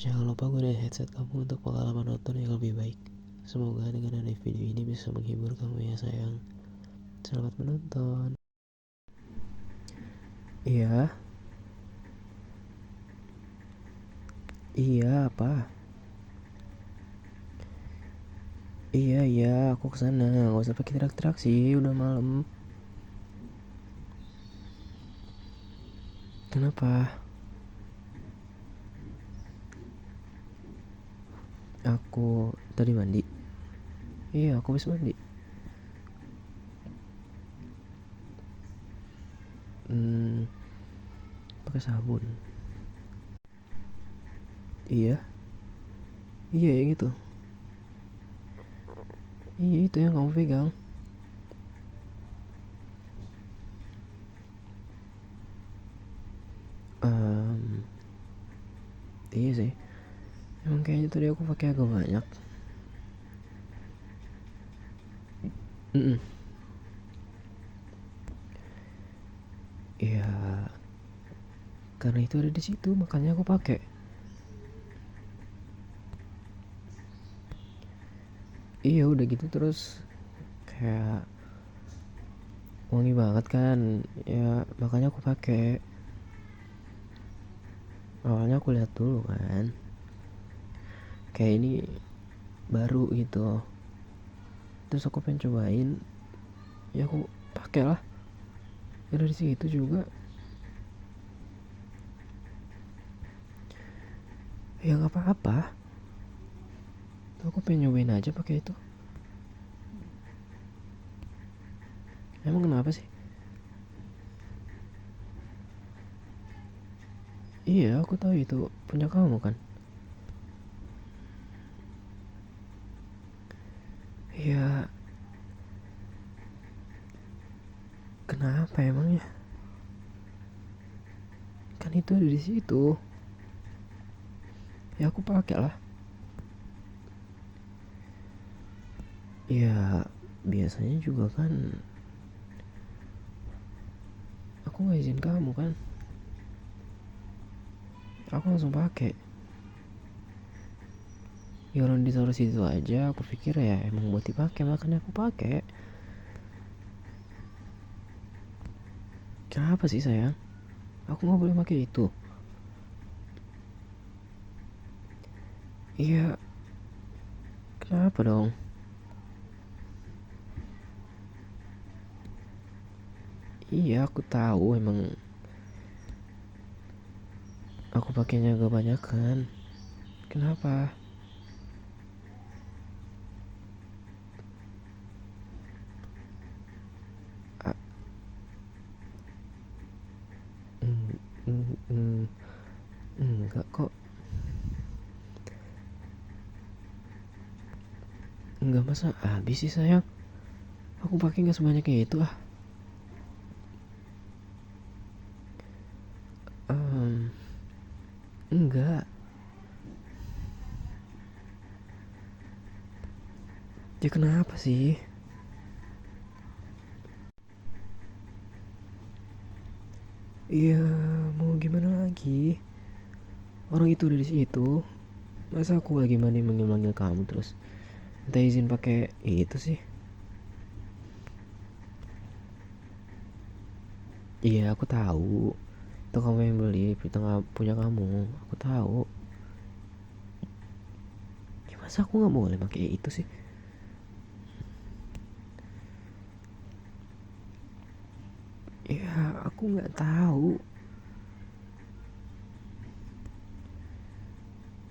Jangan lupa gunakan headset kamu untuk pengalaman nonton yang lebih baik. Semoga dengan ada video ini bisa menghibur kamu ya sayang. Selamat menonton. Iya, iya apa? Iya, aku kesana. Gak usah pakai teriak-teriak sih, udah malam. Kenapa? Aku tadi mandi. Iya, aku habis mandi. Hmm, pakai sabun. Iya, iya yang itu. Iya itu yang kamu pegang. Um, iya sih. Emang kayaknya tadi aku pakai agak banyak. Mm-mm. Iya, karena itu ada di situ makanya aku pakai. Iya udah gitu terus kayak wangi banget kan ya, makanya aku pakai. Awalnya aku lihat dulu kan kayak ini baru gitu, terus aku pengen cobain, ya aku pakai lah. Ya dari situ juga ya nggak apa-apa, aku pengen nyobain aja pakai itu. Emang kenapa sih? Iya aku tahu itu punya kamu kan. Ya kenapa emangnya? Kan itu ada di situ, ya aku pakai lah. Ya biasanya juga kan aku nggak izin kamu kan, aku langsung pakai. Ya orang ditaruh situ aja, aku pikir ya emang buat dipakai makanya aku pakai. Kenapa sih sayang? Aku nggak boleh pakai itu? Iya, kenapa dong? Iya aku tahu emang aku pakainya agak banyak kan. Kenapa? Ah, mm, mm, mm, enggak kok. Enggak, masa habis sih sayang? Aku pakai nggak sebanyak itu ah. Em, enggak. Ya kenapa sih? Iya, mau gimana lagi? Orang itu udah di situ. Masa aku lagi mandi manggil-manggil kamu terus minta izin pakai itu sih? Iya, aku tahu. Itu kamu yang beli, itu nggak punya kamu. Aku tahu. Ya masa aku nggak boleh pakai itu sih? Ya aku nggak tahu.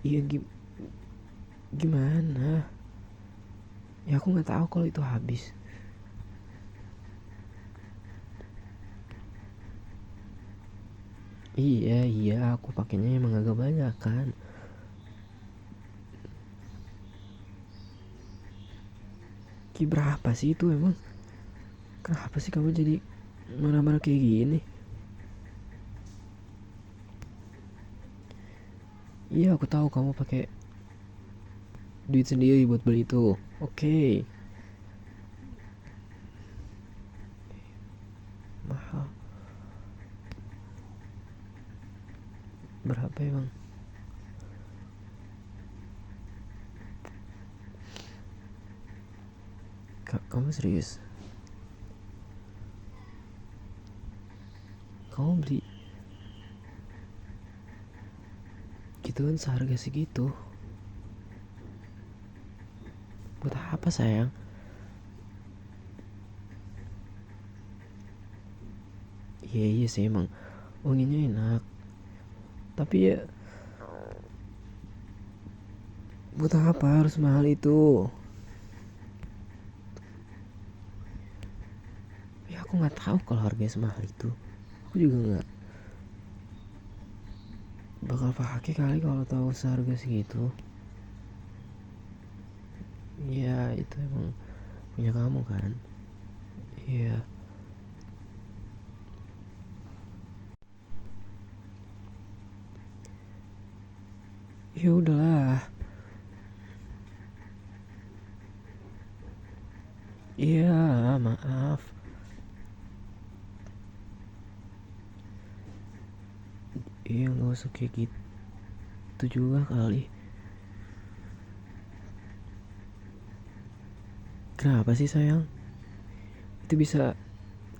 Iya gimana? Ya aku nggak tahu kalau itu habis. Iya aku pakainya emang agak banyak kan. Berapa sih itu emang? Kenapa sih kamu jadi marah-marah kayak gini? Iya aku tahu kamu pakai duit sendiri buat beli itu. Oke, mahal. Berapa emang? Kamu serius? Kamu beli gituan seharga segitu? Buat apa sayang? Iya sih emang wanginya enak. Tapi ya buat apa harus mahal itu? Ya aku nggak tahu kalau harganya semahal itu. Aku juga nggak bakal pakai kali kalau tahu seharga segitu. Ya itu emang punya kamu kan. Iya. Ya udahlah. Iya, maaf. Iya nggak usah kayak gitu juga kali. Kenapa sih sayang? Itu bisa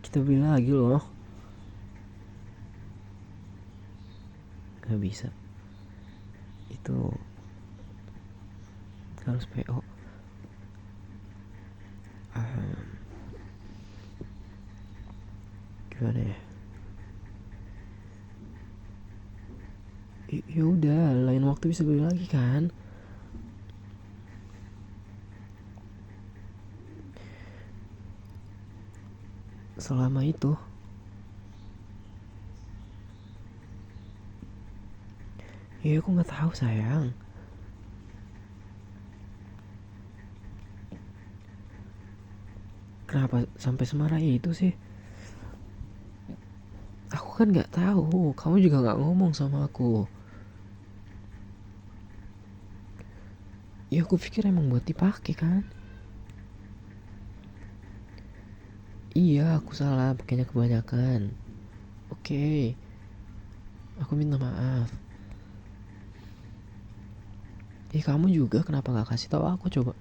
kita beli lagi loh. Gak bisa. Itu harus PO. Ah, gimana ya? Ya udah, lain waktu bisa beli lagi kan? Selama itu, ya aku nggak tahu sayang. Kenapa sampai semarah itu sih? Aku kan nggak tahu. Kamu juga nggak ngomong sama aku. Ya aku pikir emang buat dipakai kan? Iya, aku salah. Pakainya kebanyakan. Oke, aku minta maaf. Kamu juga kenapa nggak kasih tahu aku coba?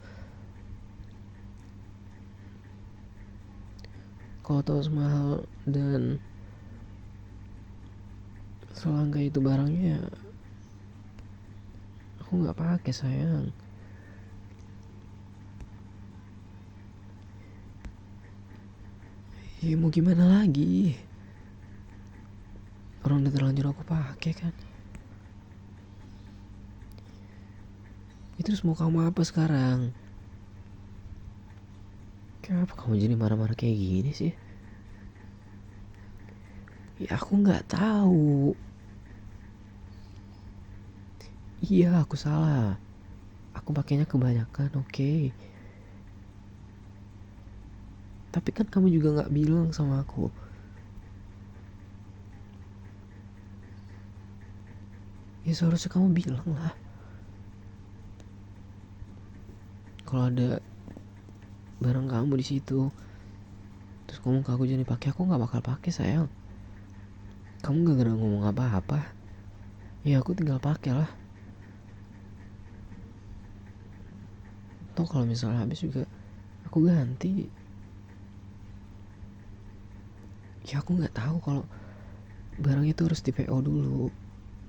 Kalau tahu semahal dan selangka itu barangnya, aku nggak pakai sayang. Mau gimana lagi? Orang udah terlanjur aku pakai kan. Itu terus mau kamu apa sekarang? Kenapa kamu jadi marah-marah kayak gini sih? Ya aku nggak tahu. Iya aku salah. Aku pakainya kebanyakan, oke. Tapi kan kamu juga nggak bilang sama aku. Ya seharusnya kamu bilang lah. Kalau ada barang kamu di situ, terus kamu ke aku jadi pakai, aku nggak bakal pakai sayang. Kamu gak pernah ngomong apa-apa. Ya aku tinggal pakai lah. Toh kalau misalnya habis juga aku ganti. Ya aku nggak tahu kalau barang itu harus di PO dulu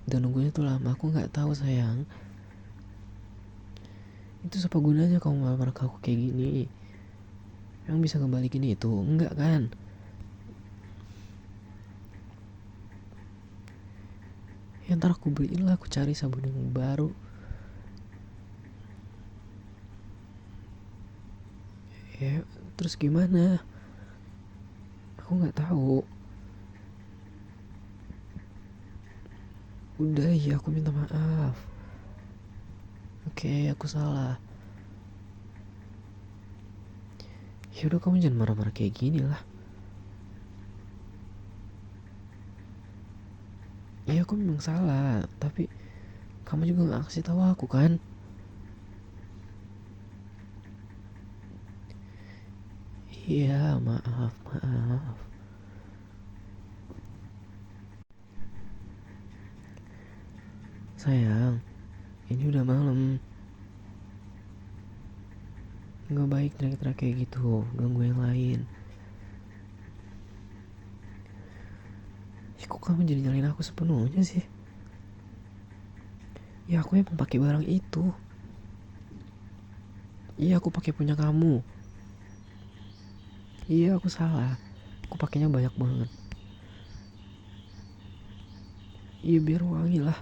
dan nunggunya tuh lama. Aku nggak tahu sayang. Itu apa gunanya kamu marah-marah ke aku kayak gini? Emang bisa ngebalikin itu? Enggak kan? Ya ntar aku beliin lah, aku cari sabun yang baru. Ya terus gimana? Aku nggak tahu. Udah ya aku minta maaf. Oke, aku salah. Ya udah kamu jangan marah-marah kayak gini lah. Iya aku memang salah, tapi kamu juga nggak kasih tahu aku kan? Iya, maaf, maaf. Sayang, ini udah malam. Nggak baik teriak-teriak kayak gitu, ganggu yang lain. Kok kamu jadi nyalain aku sepenuhnya sih? Ya aku emang pakai barang itu. Iya aku pakai punya kamu. Iya aku salah. Aku pakainya banyak banget. Iya biar wangi lah.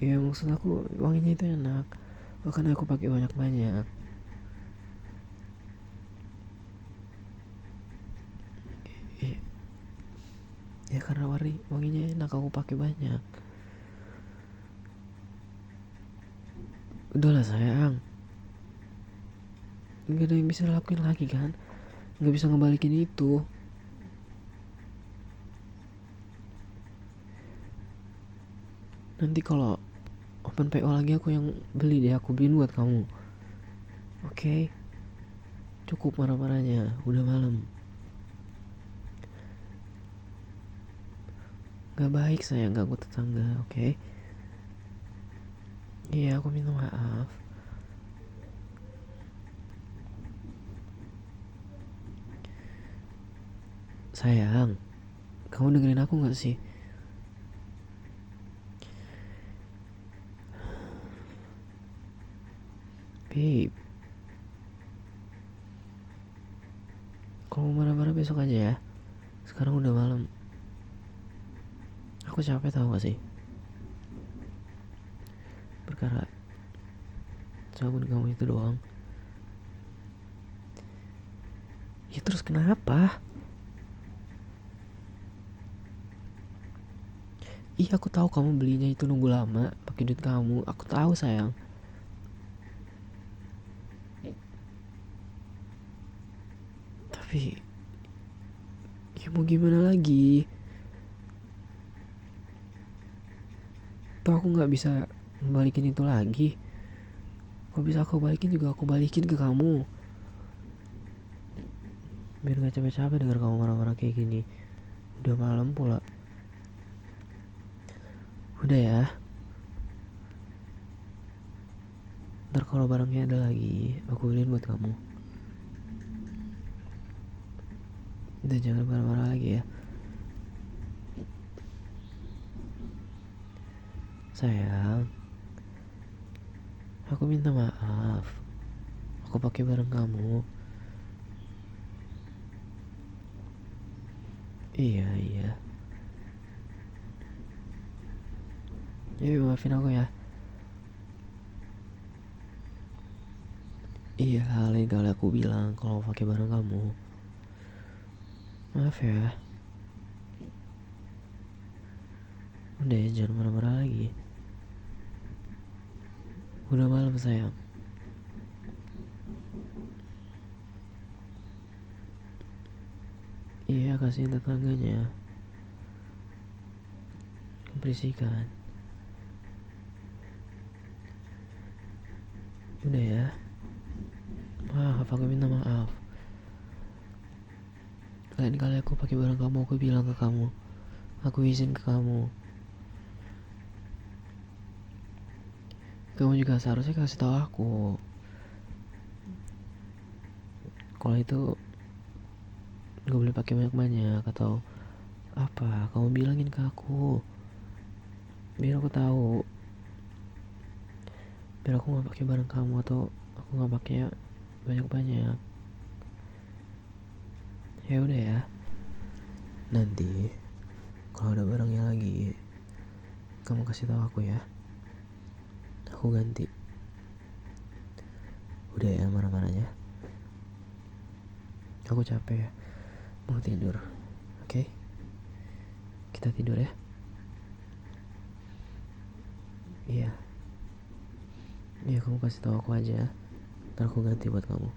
Ya maksud aku wanginya itu enak. Bahkan aku pakai banyak-banyak. Iya, ya karena wanginya enak aku pakai banyak. Udahlah sayang. Gak ada yang bisa lakuin lagi kan. Gak bisa ngebalikin itu. Nanti kalau open PO lagi aku yang beli deh. Aku beliin buat kamu. Oke? Cukup marah-marahnya. Udah malam. Gak baik sayang ganggu tetangga. Oke? Iya aku minta maaf. Sayang, kamu dengerin aku gak sih? Babe, kalau mau marah-marah besok aja ya. Sekarang udah malam. Aku capek tau gak sih? Perkara sabun kamu itu doang. Ya terus kenapa? Iya aku tahu kamu belinya itu nunggu lama pakai duit kamu. Aku tahu sayang. Tapi ya mau gimana lagi? Tuh aku nggak bisa balikin itu lagi. Kalau bisa aku balikin juga aku balikin ke kamu. Biar gak capek-capek denger kamu marah-marah kayak gini. Udah malam pula. Udah ya. Ntar kalau barangnya ada lagi, aku beliin buat kamu. Udah jangan marah-marah lagi ya. Sayang, aku minta maaf. Aku pakai barang kamu. Iya, iya. Jadi maafin aku ya. Iya, lain kali aku bilang kalau pakai barang kamu. Maaf ya. Udah ya, jangan marah-marah lagi. Udah malam sayang. Iya, kasihin tetangganya. Berisikan. Udah ya. Maaf, aku minta maaf. Lain kali aku pakai barang kamu, aku bilang ke kamu. Aku izin ke kamu. Kamu juga seharusnya kasih tahu aku. Kalau itu gak boleh pakai banyak-banyak atau apa, kamu bilangin ke aku. Biar aku tahu. Biar aku gak pakai barang kamu atau aku gak pakai banyak-banyak. Ya udah ya. Nanti kalau ada barangnya lagi, kamu kasih tahu aku ya. Aku ganti. Udah ya marah-marahnya. Aku capek ya. Mau tidur. Oke? Kita tidur ya. Iya. Iya kamu kasih tahu aku aja. Ntar aku ganti buat kamu.